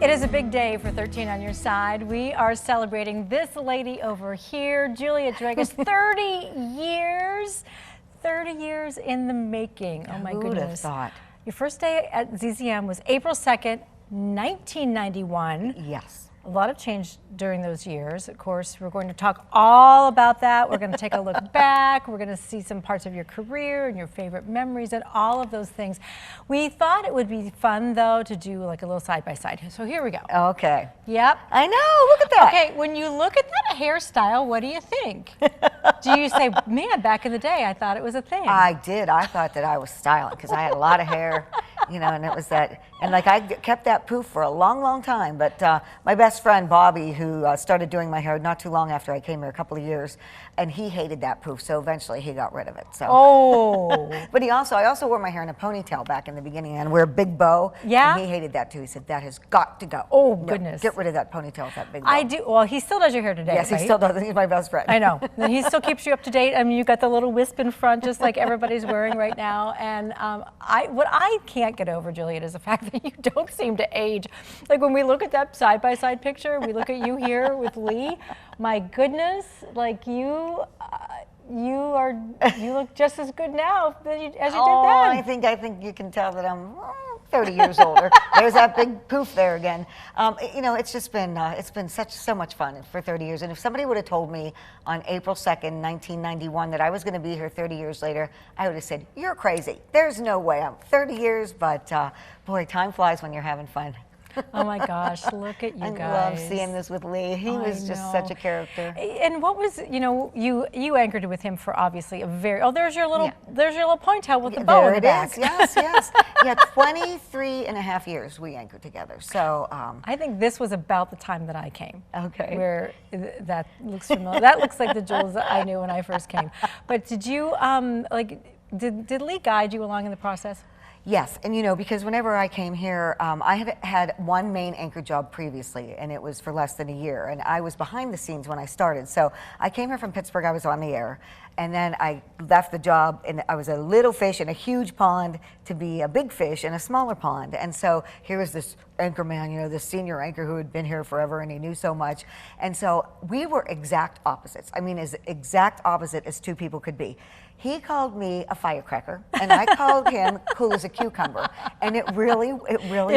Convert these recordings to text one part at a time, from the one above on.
It is a big day for 13 on Your Side. We are celebrating this lady over here, Juliet Dragos, 30 years. 30 years in the making. Oh my goodness. Who would have thought? Your first day at ZZM was April 2nd, 1991. Yes. A lot of change during those years. Of course, we're going to talk all about that. We're going to take a look back. We're going to see some parts of your career and your favorite memories and all of those things. We thought it would be fun, though, to do like a little side-by-side. So here we go. Okay. Yep. I know. Look at that. Okay, when you look at that hairstyle, what do you think? Do you say, man, back in the day, I thought it was a thing? I did. I thought that I was styling because I had a lot of hair, you know, and it was that. And like I kept that poof for a long, long time. But my best friend, Bobby, who started doing my hair not too long after I came here, a couple of years, and he hated that poof. So eventually he got rid of it. So. Oh. But I also wore my hair in a ponytail back in the beginning and wear a big bow. Yeah. And he hated that too. He said, that has got to go. Oh, No, goodness. Get rid of that ponytail with that big bow. I do. Well, he still does your hair today. Yes, right? he still does. He's my best friend. I know. And he still keeps you up to date. I mean, you got the little wisp in front, just like everybody's wearing right now. And what I can't get over, Juliet, is the fact that you don't seem to age. Like when we look at that side-by-side picture, we look at you here with Lee. My goodness, like you look just as good now as you did then. I think you can tell that I'm 30 years older. There's that big poof there again. You know, it's just been so much fun for 30 years. And if somebody would have told me on April 2nd, 1991 that I was going to be here 30 years later, I would have said, you're crazy. There's no way. I'm 30 years, but boy, time flies when you're having fun. Oh my gosh, look at you guys. I love seeing this with Lee. He was just such a character. And what was, you know, you anchored with him for obviously a very, there's your little ponytail with the bow in the back. Yes, yes. Yeah, 23 and a half years we anchored together. So I think this was about the time that I came. Okay. Where that looks familiar. That looks like the Jules that I knew when I first came. But did you, did Lee guide you along in the process? Yes, and you know, because whenever I came here, I had one main anchor job previously, and it was for less than a year, and I was behind the scenes when I started. So I came here from Pittsburgh, I was on the air, and then I left the job, and I was a little fish in a huge pond to be a big fish in a smaller pond. And so here was this anchor man, you know, this senior anchor who had been here forever, and he knew so much. And so we were exact opposites. I mean, as exact opposite as two people could be. He called me a firecracker, and I called him cool as a cucumber, and it really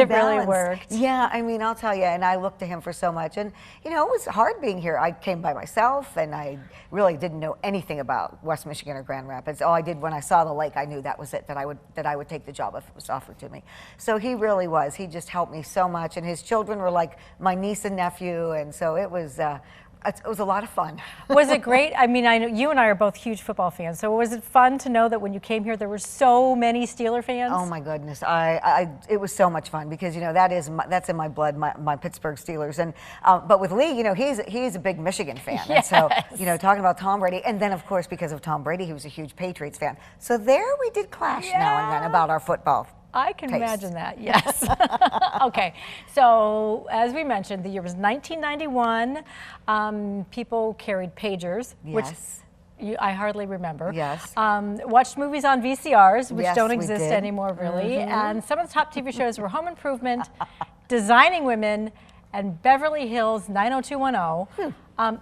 balanced. Worked. Yeah, I mean, I'll tell you, and I looked to him for so much, and you know, it was hard being here. I came by myself, and I really didn't know anything about West Michigan or Grand Rapids. All I did when I saw the lake, I knew that was it, that I would take the job if it was offered to me. So he really was. He just helped me so much, and his children were like my niece and nephew, and so it was a lot of fun. Was it great? I mean, I know you and I are both huge football fans. So was it fun to know that when you came here, there were so many Steeler fans? Oh my goodness, it was so much fun because you know that's in my blood, my Pittsburgh Steelers. And but with Lee, you know, he's a big Michigan fan. Yes. And so you know, talking about Tom Brady, and then of course because of Tom Brady, he was a huge Patriots fan. So there we did clash now and then about our football. I can imagine that, yes. Okay, so as we mentioned, the year was 1991. People carried pagers, yes. which I hardly remember. Yes. Watched movies on VCRs, which yes, don't exist anymore, really. And some of the top TV shows were Home Improvement, Designing Women, and Beverly Hills 90210.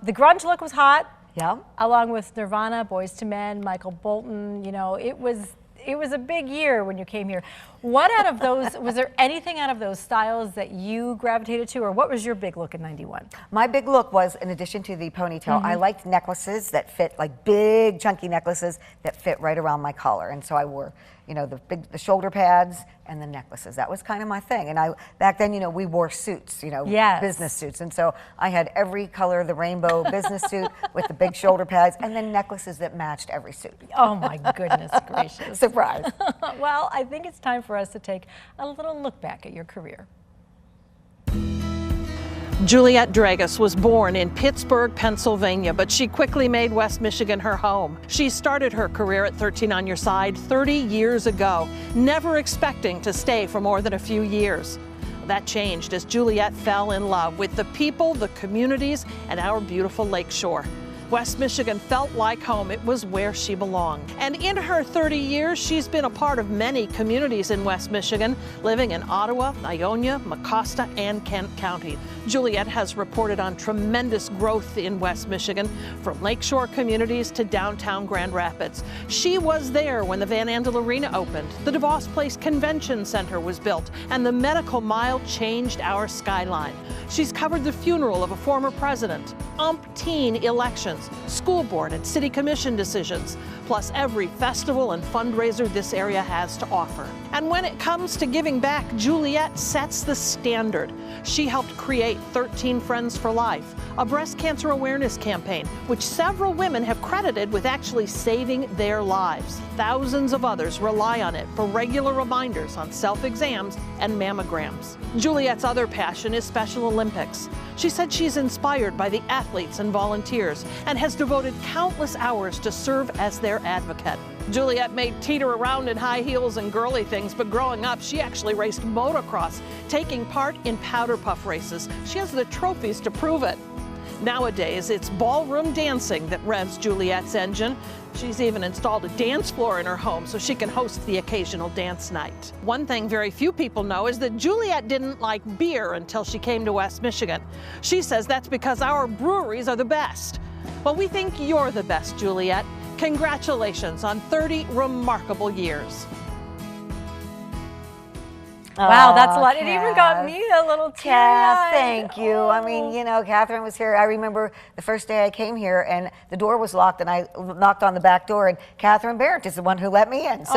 The grunge look was hot. Yeah. Along with Nirvana, Boyz II Men, Michael Bolton. You know, it was a big year when you came here. What out of those, was there anything out of those styles that you gravitated to, or what was your big look in 91? My big look was, in addition to the ponytail, I liked necklaces that fit, like big chunky necklaces that fit right around my collar. And so I wore, you know, the shoulder pads and the necklaces. That was kind of my thing. And back then, you know, we wore suits, you know, business suits. And so I had every color of the rainbow business suit with the big shoulder pads and then necklaces that matched every suit. Oh my goodness gracious. Surprise. Well, I think it's time for us to take a little look back at your career. Juliet Dragos was born in Pittsburgh, Pennsylvania, but she quickly made West Michigan her home. She started her career at 13 on Your Side 30 years ago, never expecting to stay for more than a few years. That changed as Juliet fell in love with the people, the communities, and our beautiful lakeshore. West Michigan felt like home. It was where she belonged. And in her 30 years, she's been a part of many communities in West Michigan, living in Ottawa, Ionia, Mecosta, and Kent County. Juliet has reported on tremendous growth in West Michigan, from lakeshore communities to downtown Grand Rapids. She was there when the Van Andel Arena opened, the DeVos Place Convention Center was built, and the Medical Mile changed our skyline. She's covered the funeral of a former president, umpteen elections, school board and city commission decisions, plus every festival and fundraiser this area has to offer. And when it comes to giving back, Juliet sets the standard. She helped create 13 Friends for Life, a breast cancer awareness campaign, which several women have credited with actually saving their lives. Thousands of others rely on it for regular reminders on self-exams and mammograms. Juliet's other passion is Special Olympics. She said she's inspired by the athletes and volunteers and has devoted countless hours to serve as their advocate. Juliet may teeter around in high heels and girly things, but growing up, she actually raced motocross, taking part in powder puff races. She has the trophies to prove it. Nowadays, it's ballroom dancing that revs Juliet's engine. She's even installed a dance floor in her home so she can host the occasional dance night. One thing very few people know is that Juliet didn't like beer until she came to West Michigan. She says that's because our breweries are the best. Well, we think you're the best, Juliet. Congratulations on 30 remarkable years. Wow, that's a lot. It Cass. even got me a little teary. Cass, thank you. I mean, you know, Catherine was here. I remember the first day I came here and the door was locked and I knocked on the back door and Catherine Barrett is the one who let me in. So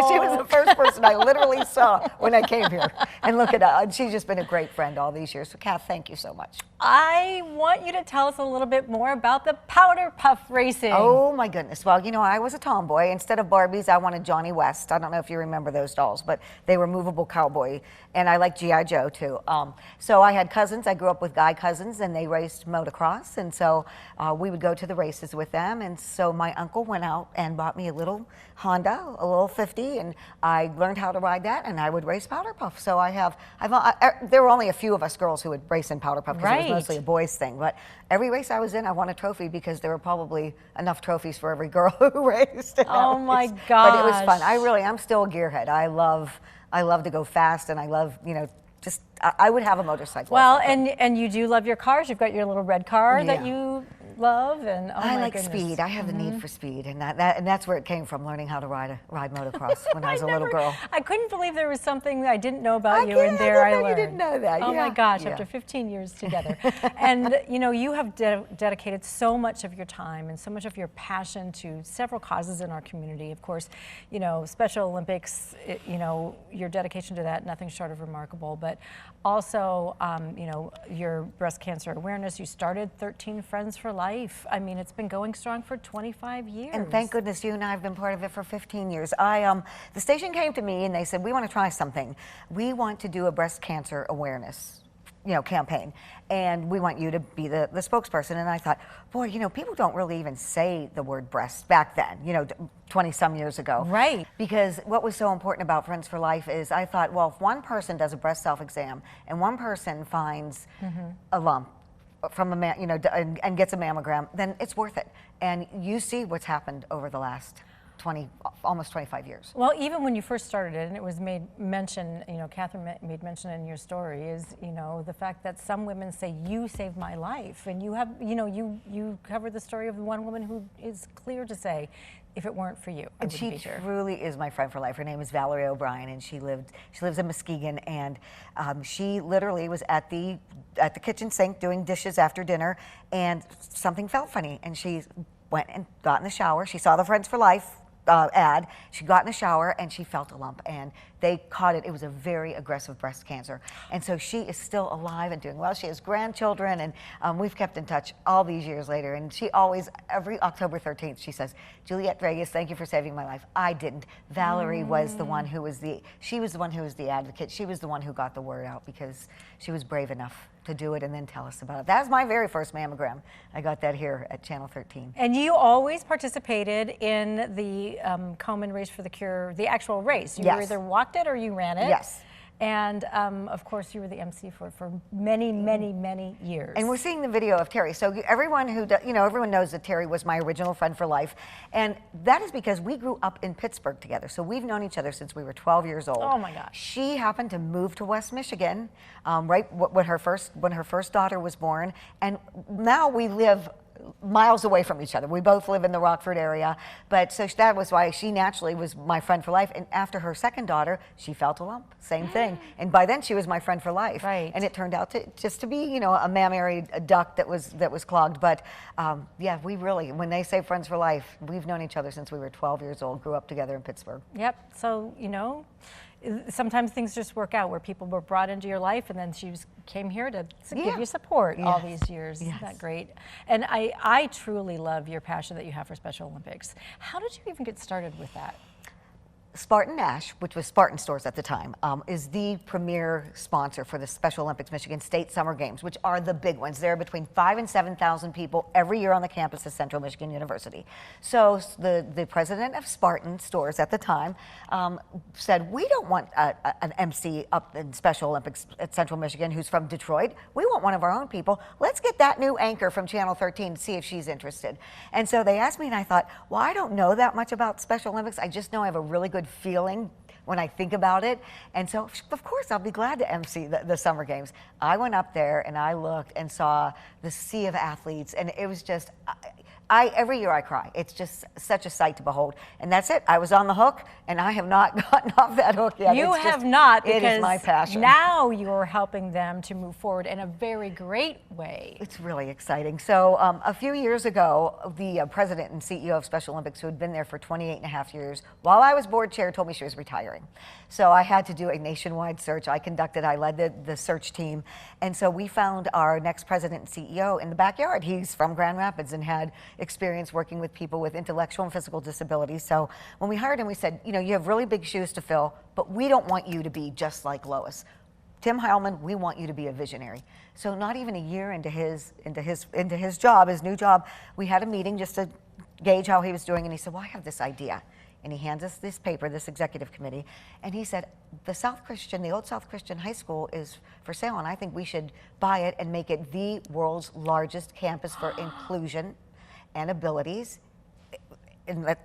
she was the first person I literally saw when I came here. And look at her. She's just been a great friend all these years. So Cass, thank you so much. I want you to tell us a little bit more about the powder puff racing. Oh my goodness. Well, you know, I was a tomboy. Instead of Barbies, I wanted Johnny West. I don't know if you remember those dolls, but they were movable cowboy. And I like G.I. Joe too. So I had cousins. I grew up with guy cousins and they raced motocross. And so we would go to the races with them. And so my uncle went out and bought me a little Honda, a little 50. And I learned how to ride that and I would race powder puff. So there were only a few of us girls who would race in powder puff because it was mostly a boys thing. But every race I was in, I won a trophy because there were probably enough trophies for every girl who raced. Oh my gosh. But it was fun. I'm still a gearhead. I love to go fast and I love, you know, just, I would have a motorcycle. Well, and you do love your cars. You've got your little red car that you love, and I like goodness. speed. I have the need for speed, and that's where it came from, learning how to ride motocross when I was a little girl. I couldn't believe there was something I didn't know about you, and there I learned. You didn't know that. Oh my gosh, after 15 years together. And you know, you have dedicated so much of your time and so much of your passion to several causes in our community. Of course, you know, Special Olympics, you know, your dedication to that, nothing short of remarkable, but also, you know, your breast cancer awareness. You started 13 Friends for Life. I mean, it's been going strong for 25 years. And thank goodness you and I have been part of it for 15 years. The station came to me and they said, we want to try something. We want to do a breast cancer awareness, you know, campaign. And we want you to be the spokesperson. And I thought, boy, you know, people don't really even say the word breast back then, you know, 20 some years ago. Right. Because what was so important about Friends for Life is I thought, well, if one person does a breast self-exam and one person finds a lump from a you know, and gets a mammogram, then it's worth it. And you see what's happened over the last almost 25 years. Well, even when you first started it, and it was made mention, you know, Catherine made mention in your story, is, you know, the fact that some women say, you saved my life. And you have, you know, you covered the story of the one woman who is clear to say, if it weren't for you, I wouldn't be here. She truly is my friend for life. Her name is Valerie O'Brien, and she lives in Muskegon, and she literally was at the kitchen sink doing dishes after dinner, and something felt funny, and she went and got in the shower. She saw the Friends for Life ad. She got in the shower and she felt a lump, and they caught it. It was a very aggressive breast cancer, and so she is still alive and doing well. She has grandchildren, and we've kept in touch all these years later. And she always, every October 13th, she says, "Juliet Dragos, thank you for saving my life. I didn't. Valerie was the one who was she was the one who was the advocate. She was the one who got the word out because she was brave enough to do it and then tell us about it." That was my very first mammogram. I got that here at Channel 13. And you always participated in the Komen Race for the Cure, the actual race. You Yes. either walked it or you ran it. Yes. And of course, you were the MC for many, many years. And we're seeing the video of Terry. So everyone who, everyone knows that Terry was my original friend for life. And that is because we grew up in Pittsburgh together. So we've known each other since we were 12 years old. Oh my gosh. She happened to move to West Michigan right when her first daughter was born. And now we live miles away from each other. We both live in the Rockford area, but so that was why she naturally was my friend for life. And after her second daughter, she felt a lump, same thing. And by then she was my friend for life. Right. And it turned out to be, a mammary duct that was clogged. But yeah, we really, when they say friends for life, we've known each other since we were 12 years old, grew up together in Pittsburgh. Yep. So, sometimes things just work out where people were brought into your life and then she came here to give you support all these years. Yes. Isn't that great? And I truly love your passion that you have for Special Olympics. How did you even get started with that? Spartan Nash, which was Spartan Stores at the time, is the premier sponsor for the Special Olympics Michigan State Summer Games, which are the big ones. There are between 5,000 and 7,000 people every year on the campus of Central Michigan University. So the president of Spartan Stores at the time said, we don't want an MC up in Special Olympics at Central Michigan who's from Detroit. We want one of our own people. Let's get that new anchor from Channel 13 to see if she's interested. And so they asked me, and I thought, well, I don't know that much about Special Olympics. I just know I have a really good feeling when I think about it. And so, of course, I'll be glad to MC the Summer Games. I went up there and I looked and saw the sea of athletes, and it was just, every year I cry. It's just such a sight to behold. And that's it. I was on the hook, and I have not gotten off that hook yet. You have not, because it is my passion. Now you're helping them to move forward in a very great way. It's really exciting. So a few years ago, the president and CEO of Special Olympics, who had been there for 28 and a half years, while I was board chair, told me she was retiring. So I had to do a nationwide search. I led the search team. And so we found our next president and CEO in the backyard. He's from Grand Rapids and had experience working with people with intellectual and physical disabilities. So when we hired him, we said, you have really big shoes to fill, but we don't want you to be just like Lois. Tim Heilman, we want you to be a visionary. So not even a year into his job, his new job, we had a meeting just to gauge how he was doing, and he said, well, I have this idea. And he hands us this paper, this executive committee, and he said, the old South Christian High School is for sale, and I think we should buy it and make it the world's largest campus for inclusion and abilities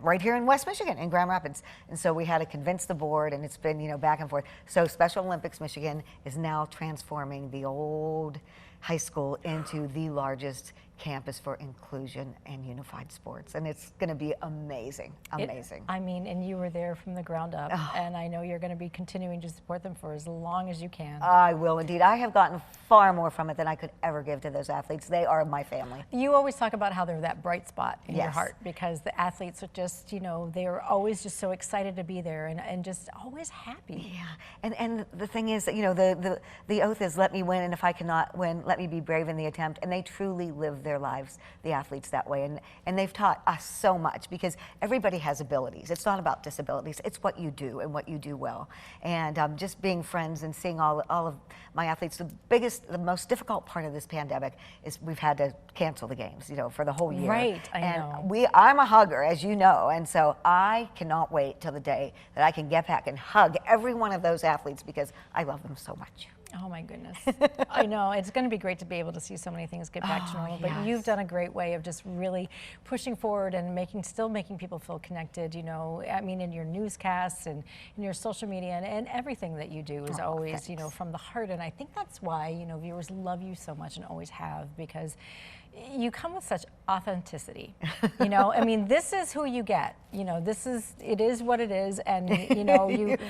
right here in West Michigan, in Grand Rapids. And so we had to convince the board, and it's been, back and forth. So Special Olympics Michigan is now transforming the old high school into the largest campus for inclusion and unified sports. And it's going to be amazing, amazing. And you were there from the ground up, and I know you're going to be continuing to support them for as long as you can. I will indeed. I have gotten far more from it than I could ever give to those athletes. They are my family. You always talk about how they're that bright spot in Yes. your heart, because the athletes are just, they are always just so excited to be there and just always happy. Yeah, and the thing is, the oath is let me win, and if I cannot win, let me be brave in the attempt. And they truly live their lives, the athletes, that way. And they've taught us so much, because everybody has abilities. It's not about disabilities. It's what you do and what you do well. And just being friends and seeing all of my athletes, the most difficult part of this pandemic is we've had to cancel the games, for the whole year. Right, I know. I'm a hugger, as you know, and so I cannot wait till the day that I can get back and hug every one of those athletes, because I love them so much. Oh my goodness. I know, it's going to be great to be able to see so many things get back to normal, but you've done a great way of just really pushing forward and still making people feel connected, in your newscasts and in your social media, and everything that you do is always, thanks. From the heart. And I think that's why, viewers love you so much and always have, because you come with such authenticity. This is who you get. It is what it is, and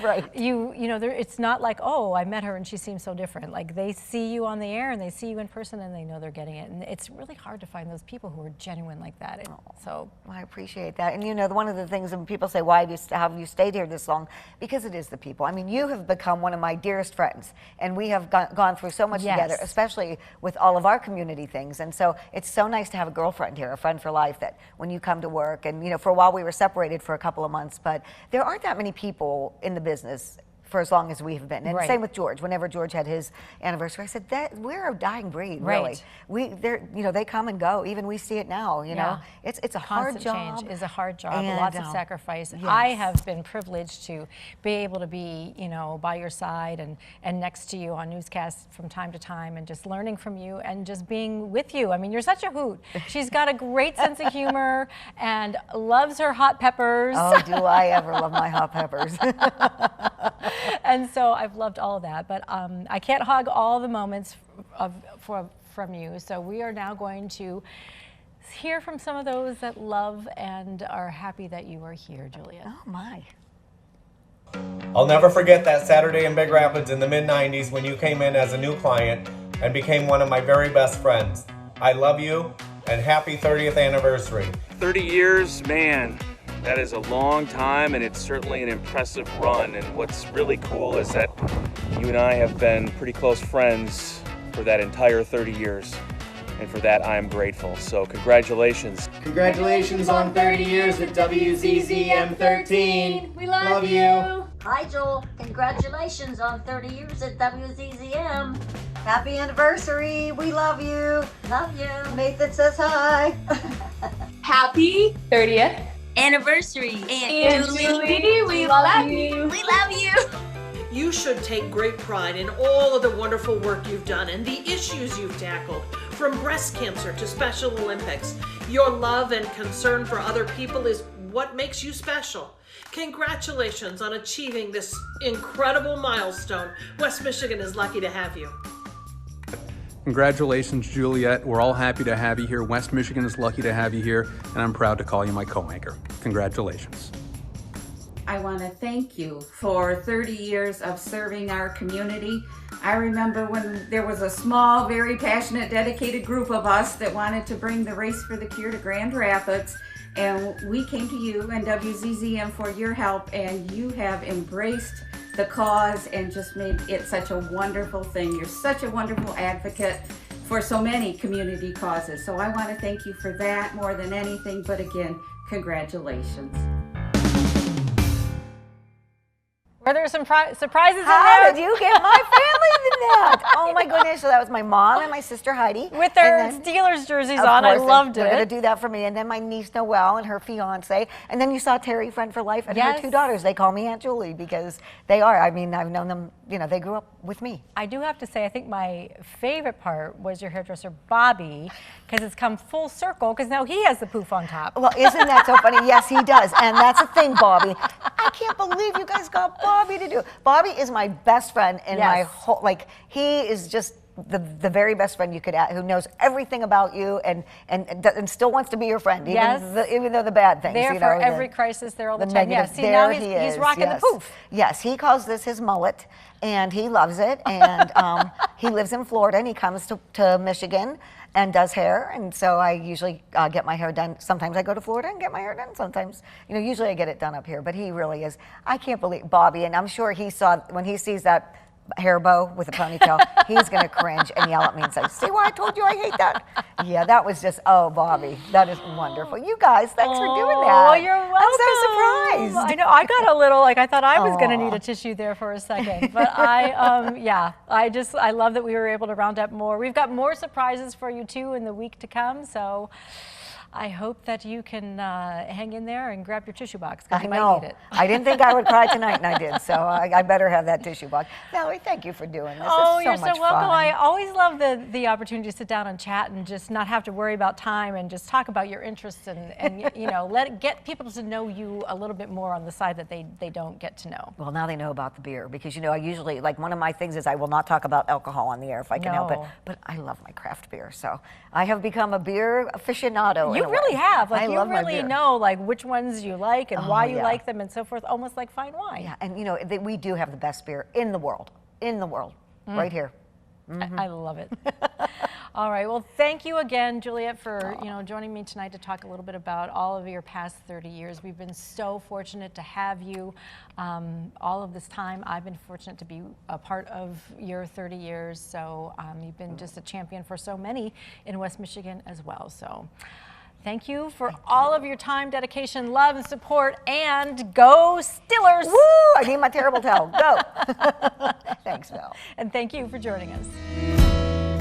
right. It's not like, oh, I met her and she seems so different. Like, they see you on the air and they see you in person and they know they're getting it. And it's really hard to find those people who are genuine like that. And so I appreciate that. And one of the things when people say, why have you stayed here this long? Because it is the people. You have become one of my dearest friends, and we have gone through so much together, especially with all of our community things. And so it's so nice to have a girlfriend here, a friend for life, that when you come to work, and for a while we were separated for a couple of months, but there aren't that many people in the business for as long as we've been. And Right. same with George. Whenever George had his anniversary, I said, that we're a dying breed, really. Right. They come and go. Even we see it now, you know. It's a hard Constant job. change is a hard job, And, lots of sacrifice. yes. I have been privileged to be able to be, you know, by your side and next to you on newscasts from time to time, and just learning from you and just being with you. I mean, you're such a hoot. She's got a great sense of humor and loves her hot peppers. Oh, do I ever love my hot peppers. And so I've loved all of that, but I can't hug all the moments from you. So we are now going to hear from some of those that love and are happy that you are here, Juliet. Oh my. I'll never forget that Saturday in Big Rapids in the mid-90s when you came in as a new client and became one of my very best friends. I love you, and happy 30th anniversary. 30 years, man. That is a long time, and it's certainly an impressive run. And what's really cool is that you and I have been pretty close friends for that entire 30 years. And for that, I am grateful. So congratulations. Congratulations on 30 years at WZZM 13. We love you. Hi, Joel. Congratulations on 30 years at WZZM. Happy anniversary. We love you. Love you. Nathan says hi. Happy 30th Anniversary. and Julie, we love you. We love you. You should take great pride in all of the wonderful work you've done and the issues you've tackled, from breast cancer to Special Olympics. Your love and concern for other people is what makes you special. Congratulations on achieving this incredible milestone. West Michigan is lucky to have you. Congratulations, Juliet. We're all happy to have you here. West Michigan is lucky to have you here, and I'm proud to call you my co-anchor. Congratulations. I want to thank you for 30 years of serving our community. I remember when there was a small, very passionate, dedicated group of us that wanted to bring the Race for the Cure to Grand Rapids, and we came to you and WZZM for your help, and you have embraced the cause and just made it such a wonderful thing. You're such a wonderful advocate for so many community causes. So I want to thank you for that more than anything, but again, congratulations. Were there some surprises in How there? did you get my family in that? Oh my goodness. So that was my mom and my sister Heidi. With their And then, Steelers jerseys of on, I course, loved they're going to it. do that for me. And then my niece Noelle and her fiance. And then you saw Terry, friend for life, and Yes. her two daughters. They call me Aunt Julie because they are. I mean, I've known them, you know, they grew up with me. I do have to say, I think my favorite part was your hairdresser, Bobby, because it's come full circle, because now he has the poof on top. Well, isn't that so funny? Yes, he does. And that's the thing, Bobby. I can't believe you guys got Bobby to do it. Bobby is my best friend in my whole, like, he is just the very best friend you could have, who knows everything about you and still wants to be your friend, even though the bad things. There you for know, every crisis, there all the time. negative. Yeah, see, There now he he's is, rocking yes. the poof. Yes, he calls this his mullet, and he loves it. And he lives in Florida, and he comes to Michigan and does hair. And so I usually get my hair done. Sometimes I go to Florida and get my hair done. Sometimes, you know, usually I get it done up here. But he really is. I can't believe Bobby, and I'm sure he saw when he sees that hair bow with a ponytail, he's going to cringe and yell at me and say, "See why I told you I hate that?" Yeah, that was just, oh, Bobby, that is wonderful. You guys, thanks for doing that. Oh, you're welcome. I'm so surprised. I know, I got a little, like, I thought I was going to need a tissue there for a second. But I love that we were able to round up more. We've got more surprises for you, too, in the week to come. So I hope that you can hang in there and grab your tissue box, because you might need it. I didn't think I would cry tonight, and I did. So I better have that tissue box. Valerie, thank you for doing this. Oh, it's so you're much so welcome. fun. I always love the opportunity to sit down and chat and just not have to worry about time and just talk about your interests and you know, get people to know you a little bit more on the side that they don't get to know. Well, now they know about the beer, because, you know, I usually, like, one of my things is I will not talk about alcohol on the air if I can help it. No. But I love my craft beer. So I have become a beer aficionado. You in a really way. have. Like, I you love my really beer. know, like, which ones you like and why you yeah. like them and so forth, almost like fine wine. Yeah, and, you know, we do have the best beer in the world, right here. I love it. All right. Well, thank you again, Juliet, for joining me tonight to talk a little bit about all of your past 30 years. We've been so fortunate to have you all of this time. I've been fortunate to be a part of your 30 years. So you've been just a champion for so many in West Michigan as well. So Thank you for all of your time, dedication, love, and support, and go Steelers! Woo! I need my terrible towel. Go! Thanks, Val. And thank you for joining us.